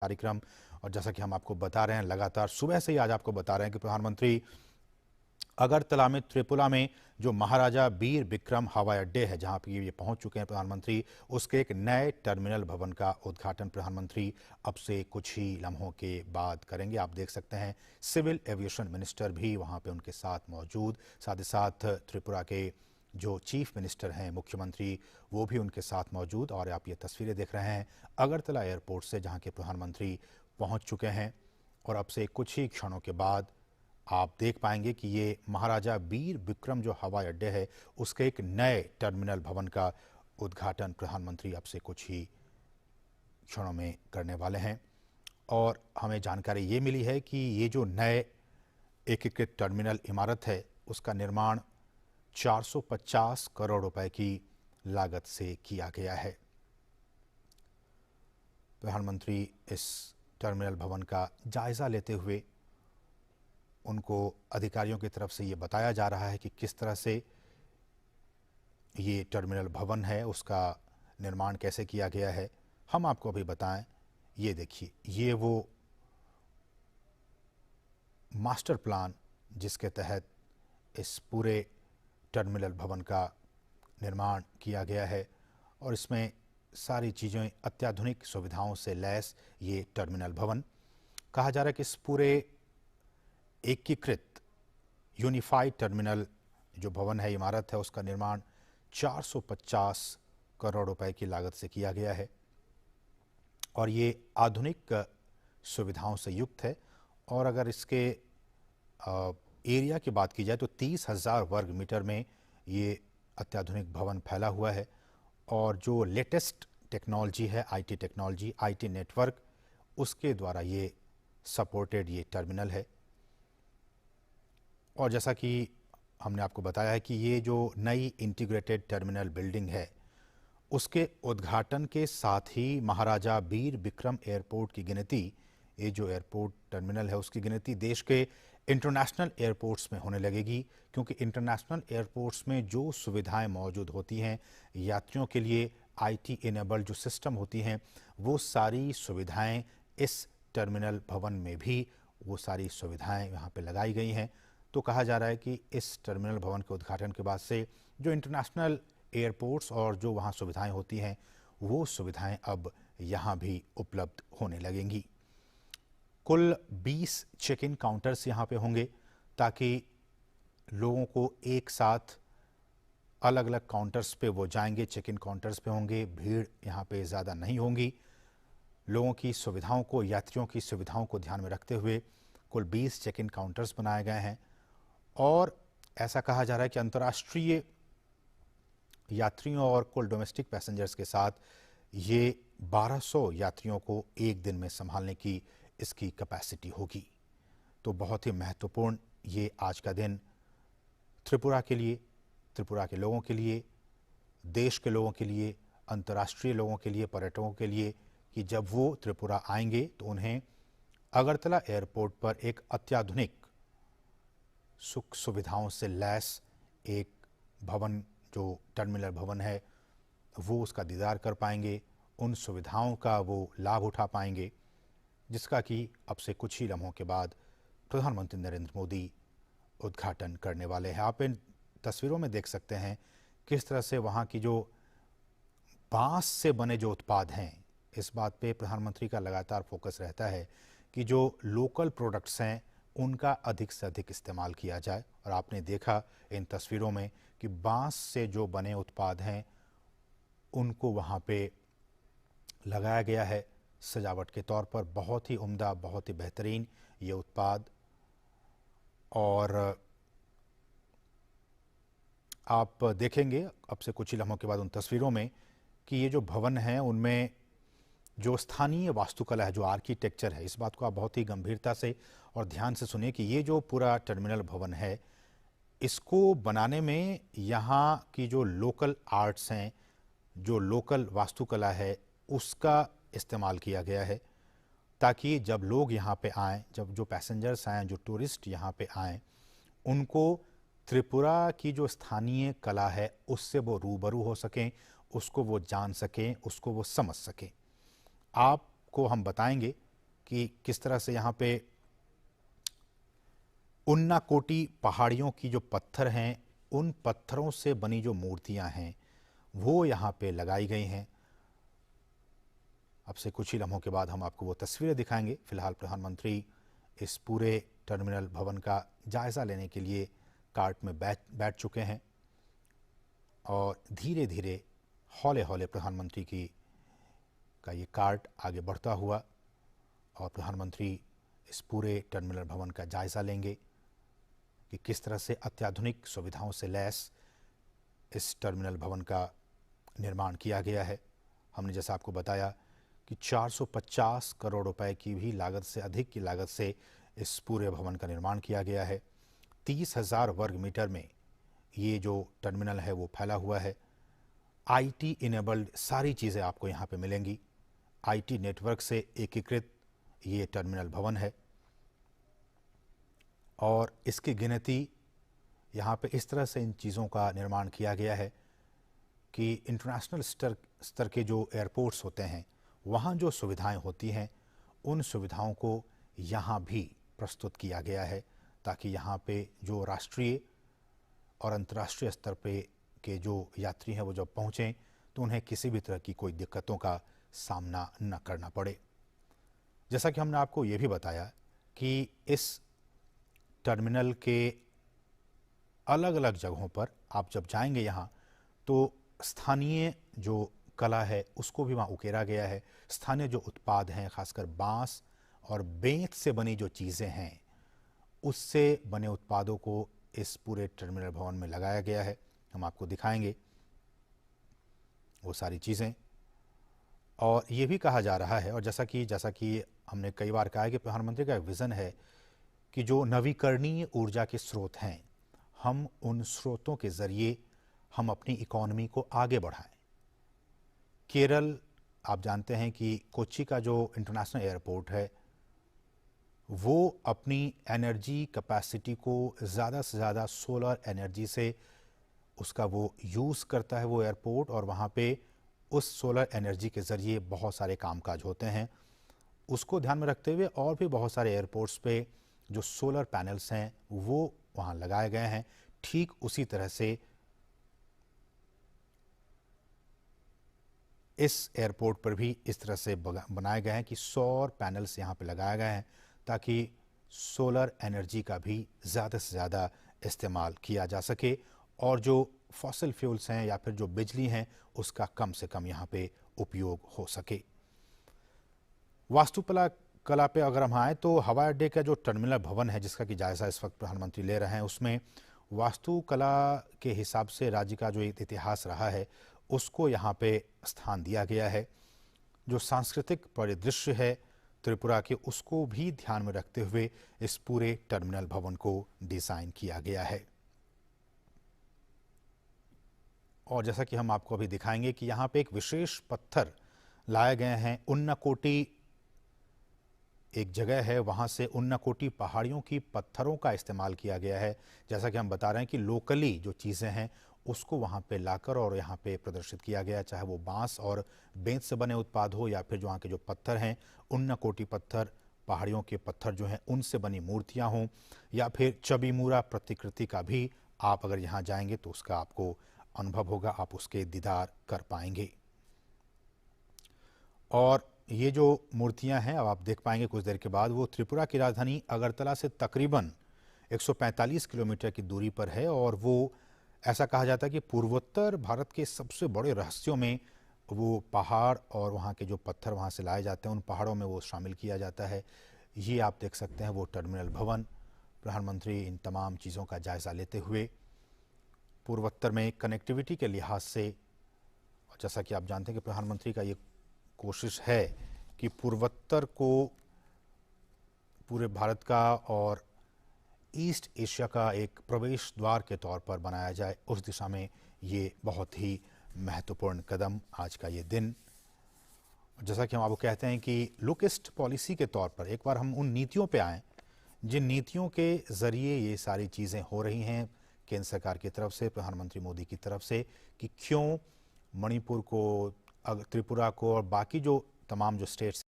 कार्यक्रम। और जैसा कि हम आपको बता रहे हैं, लगातार सुबह से ही आज आपको बता रहे हैं कि प्रधानमंत्री अगरतला में त्रिपुरा में जो महाराजा वीर विक्रम हवाई अड्डे है, जहां पर ये पहुंच चुके हैं प्रधानमंत्री, उसके एक नए टर्मिनल भवन का उद्घाटन प्रधानमंत्री अब से कुछ ही लम्हों के बाद करेंगे। आप देख सकते हैं सिविल एविएशन मिनिस्टर भी वहां पे उनके साथ मौजूद, साथ ही साथ त्रिपुरा के जो चीफ मिनिस्टर हैं, मुख्यमंत्री, वो भी उनके साथ मौजूद। और आप ये तस्वीरें देख रहे हैं अगरतला एयरपोर्ट से, जहां के प्रधानमंत्री पहुंच चुके हैं। और अब से कुछ ही क्षणों के बाद आप देख पाएंगे कि ये महाराजा वीर विक्रम जो हवाई अड्डे है, उसके एक नए टर्मिनल भवन का उद्घाटन प्रधानमंत्री अब से कुछ ही क्षणों में करने वाले हैं। और हमें जानकारी ये मिली है कि ये जो नए एकीकृत टर्मिनल इमारत है, उसका निर्माण 450 करोड़ रुपए की लागत से किया गया है। प्रधानमंत्री इस टर्मिनल भवन का जायजा लेते हुए उनको अधिकारियों की तरफ से ये बताया जा रहा है कि किस तरह से ये टर्मिनल भवन है, उसका निर्माण कैसे किया गया है। हम आपको अभी बताएं, ये देखिए, ये वो मास्टर प्लान जिसके तहत इस पूरे टर्मिनल भवन का निर्माण किया गया है। और इसमें सारी चीज़ें अत्याधुनिक सुविधाओं से लैस ये टर्मिनल भवन, कहा जा रहा है कि इस पूरे एकीकृत यूनिफाइड टर्मिनल जो भवन है, इमारत है, उसका निर्माण 450 करोड़ रुपए की लागत से किया गया है। और ये आधुनिक सुविधाओं से युक्त है। और अगर इसके एरिया की बात की जाए तो 30,000 वर्ग मीटर में ये अत्याधुनिक भवन फैला हुआ है। और जो लेटेस्ट टेक्नोलॉजी है, आईटी टेक्नोलॉजी, आईटी नेटवर्क, उसके द्वारा ये सपोर्टेड ये टर्मिनल है। और जैसा कि हमने आपको बताया है कि ये जो नई इंटीग्रेटेड टर्मिनल बिल्डिंग है, उसके उद्घाटन के साथ ही महाराजा वीर विक्रम एयरपोर्ट की गिनती, ये जो एयरपोर्ट टर्मिनल है, उसकी गिनती देश के इंटरनेशनल एयरपोर्ट्स में होने लगेगी। क्योंकि इंटरनेशनल एयरपोर्ट्स में जो सुविधाएं मौजूद होती हैं यात्रियों के लिए, आईटी इनेबल्ड जो सिस्टम होती हैं, वो सारी सुविधाएं इस टर्मिनल भवन में भी वो सारी सुविधाएं यहाँ पे लगाई गई हैं। तो कहा जा रहा है कि इस टर्मिनल भवन के उद्घाटन के बाद से जो इंटरनेशनल एयरपोर्ट्स और जो वहाँ सुविधाएं होती हैं, वो सुविधाएं अब यहाँ भी उपलब्ध होने लगेंगी। कुल 20 चेक इन काउंटर्स यहाँ पे होंगे, ताकि लोगों को एक साथ अलग अलग काउंटर्स पे वो जाएंगे, चेक इन काउंटर्स पे होंगे, भीड़ यहाँ पे ज़्यादा नहीं होंगी। लोगों की सुविधाओं को, यात्रियों की सुविधाओं को ध्यान में रखते हुए कुल 20 चेक इन काउंटर्स बनाए गए हैं। और ऐसा कहा जा रहा है कि अंतर्राष्ट्रीय यात्रियों और कुल डोमेस्टिक पैसेंजर्स के साथ ये 1200 यात्रियों को एक दिन में संभालने की इसकी कैपेसिटी होगी। तो बहुत ही महत्वपूर्ण ये आज का दिन त्रिपुरा के लिए, त्रिपुरा के लोगों के लिए, देश के लोगों के लिए, अंतर्राष्ट्रीय लोगों के लिए, पर्यटकों के लिए, कि जब वो त्रिपुरा आएंगे तो उन्हें अगरतला एयरपोर्ट पर एक अत्याधुनिक सुख सुविधाओं से लैस एक भवन, जो टर्मिनल भवन है, वो उसका दीदार कर पाएंगे, उन सुविधाओं का वो लाभ उठा पाएंगे, जिसका कि अब से कुछ ही लम्हों के बाद प्रधानमंत्री नरेंद्र मोदी उद्घाटन करने वाले हैं। आप इन तस्वीरों में देख सकते हैं किस तरह से वहाँ की जो बांस से बने जो उत्पाद हैं, इस बात पे प्रधानमंत्री का लगातार फोकस रहता है कि जो लोकल प्रोडक्ट्स हैं उनका अधिक से अधिक इस्तेमाल किया जाए। और आपने देखा इन तस्वीरों में कि बांस से जो बने उत्पाद हैं उनको वहाँ पे लगाया गया है सजावट के तौर पर। बहुत ही उम्दा, बहुत ही बेहतरीन ये उत्पाद। और आप देखेंगे अब से कुछ ही लम्हों के बाद उन तस्वीरों में कि ये जो भवन है उनमें जो स्थानीय वास्तुकला है, जो आर्किटेक्चर है, इस बात को आप बहुत ही गंभीरता से और ध्यान से सुनिए कि ये जो पूरा टर्मिनल भवन है, इसको बनाने में यहाँ की जो लोकल आर्ट्स हैं, जो लोकल वास्तुकला है, उसका इस्तेमाल किया गया है, ताकि जब लोग यहाँ पे आएँ, जब जो पैसेंजर्स आएँ, जो टूरिस्ट यहाँ पे आएँ, उनको त्रिपुरा की जो स्थानीय कला है उससे वो रूबरू हो सकें, उसको वो जान सकें, उसको वो समझ सकें। आपको हम बताएंगे कि किस तरह से यहाँ पे उन्नाकोटी पहाड़ियों की जो पत्थर हैं, उन पत्थरों से बनी जो मूर्तियां हैं वो यहाँ पे लगाई गई हैं। अब से कुछ ही लम्हों के बाद हम आपको वो तस्वीरें दिखाएंगे। फिलहाल प्रधानमंत्री इस पूरे टर्मिनल भवन का जायज़ा लेने के लिए कार्ट में बैठ चुके हैं और धीरे धीरे हौले हौले प्रधानमंत्री का ये कार्ट आगे बढ़ता हुआ और प्रधानमंत्री इस पूरे टर्मिनल भवन का जायज़ा लेंगे कि किस तरह से अत्याधुनिक सुविधाओं से लैस इस टर्मिनल भवन का निर्माण किया गया है। हमने जैसा आपको बताया कि 450 करोड़ रुपए की भी लागत से अधिक की लागत से इस पूरे भवन का निर्माण किया गया है। 30,000 वर्ग मीटर में ये जो टर्मिनल है वो फैला हुआ है। आईटी इनेबल्ड सारी चीज़ें आपको यहाँ पे मिलेंगी। आईटी नेटवर्क से एकीकृत ये टर्मिनल भवन है और इसकी गिनती यहाँ पे इस तरह से इन चीज़ों का निर्माण किया गया है कि इंटरनेशनल स्तर के जो एयरपोर्ट्स होते हैं वहाँ जो सुविधाएं होती हैं उन सुविधाओं को यहाँ भी प्रस्तुत किया गया है ताकि यहाँ पे जो राष्ट्रीय और अंतर्राष्ट्रीय स्तर पे के जो यात्री हैं वो जब पहुँचें तो उन्हें किसी भी तरह की कोई दिक्कतों का सामना न करना पड़े। जैसा कि हमने आपको ये भी बताया कि इस टर्मिनल के अलग अलग जगहों पर आप जब जाएंगे यहाँ तो स्थानीय जो कला है उसको भी वहाँ उकेरा गया है। स्थानीय जो उत्पाद हैं खासकर बांस और बेंत से बनी जो चीज़ें हैं उससे बने उत्पादों को इस पूरे टर्मिनल भवन में लगाया गया है। हम आपको दिखाएंगे वो सारी चीज़ें। और ये भी कहा जा रहा है और जैसा कि हमने कई बार कहा है कि प्रधानमंत्री का एक विज़न है कि जो नवीकरणीय ऊर्जा के स्रोत हैं हम उन स्रोतों के ज़रिए हम अपनी इकोनॉमी को आगे बढ़ाएं। केरल, आप जानते हैं कि कोच्चि का जो इंटरनेशनल एयरपोर्ट है वो अपनी एनर्जी कैपेसिटी को ज़्यादा से ज़्यादा सोलर एनर्जी से उसका वो यूज़ करता है वो एयरपोर्ट, और वहाँ पे उस सोलर एनर्जी के ज़रिए बहुत सारे कामकाज होते हैं। उसको ध्यान में रखते हुए और भी बहुत सारे एयरपोर्ट्स पे जो सोलर पैनल्स हैं वो वहाँ लगाए गए हैं। ठीक उसी तरह से इस एयरपोर्ट पर भी इस तरह से बनाए गए हैं कि सौर पैनल्स यहाँ पे लगाए गए हैं ताकि सोलर एनर्जी का भी ज़्यादा से ज़्यादा इस्तेमाल किया जा सके और जो फॉसिल फ्यूल्स हैं या फिर जो बिजली हैं उसका कम से कम यहाँ पे उपयोग हो सके। कला पे अगर हम आए तो हवाई अड्डे का जो टर्मिनल भवन है जिसका कि जायज़ा इस वक्त प्रधानमंत्री ले रहे हैं उसमें वास्तुकला के हिसाब से राज्य का जो इतिहास रहा है उसको यहाँ पे स्थान दिया गया है। जो सांस्कृतिक परिदृश्य है त्रिपुरा के उसको भी ध्यान में रखते हुए इस पूरे टर्मिनल भवन को डिज़ाइन किया गया है। और जैसा कि हम आपको अभी दिखाएंगे कि यहाँ पे एक विशेष पत्थर लाए गए हैं। उन्नाकोटी एक जगह है, वहाँ से उन्नाकोटी पहाड़ियों की पत्थरों का इस्तेमाल किया गया है। जैसा कि हम बता रहे हैं कि लोकली जो चीज़ें हैं उसको वहाँ पे लाकर और यहाँ पे प्रदर्शित किया गया, चाहे वो बांस और बेंत से बने उत्पाद हो या फिर जो वहाँ के जो पत्थर हैं उन्नाकोटी पत्थर, पहाड़ियों के पत्थर जो हैं उनसे बनी मूर्तियाँ हों या फिर चबीमुरा प्रतिकृति का भी आप अगर यहाँ जाएंगे तो उसका आपको अनुभव होगा, आप उसके दीदार कर पाएंगे। और ये जो मूर्तियां हैं अब आप देख पाएंगे कुछ देर के बाद, वो त्रिपुरा की राजधानी अगरतला से तकरीबन 145 किलोमीटर की दूरी पर है और वो ऐसा कहा जाता है कि पूर्वोत्तर भारत के सबसे बड़े रहस्यों में वो पहाड़ और वहाँ के जो पत्थर वहाँ से लाए जाते हैं उन पहाड़ों में वो शामिल किया जाता है। ये आप देख सकते हैं वो टर्मिनल भवन। प्रधानमंत्री इन तमाम चीज़ों का जायज़ा लेते हुए पूर्वोत्तर में कनेक्टिविटी के लिहाज से, और जैसा कि आप जानते हैं कि प्रधानमंत्री का ये कोशिश है कि पूर्वोत्तर को पूरे भारत का और ईस्ट एशिया का एक प्रवेश द्वार के तौर पर बनाया जाए, उस दिशा में ये बहुत ही महत्वपूर्ण कदम आज का ये दिन। जैसा कि हम आपको कहते हैं कि लुक ईस्ट पॉलिसी के तौर पर एक बार हम उन नीतियों पे आएँ जिन नीतियों के ज़रिए ये सारी चीज़ें हो रही हैं केंद्र सरकार की तरफ से, प्रधानमंत्री मोदी की तरफ से, कि क्यों मणिपुर को, त्रिपुरा को और बाकी जो तमाम जो स्टेट्स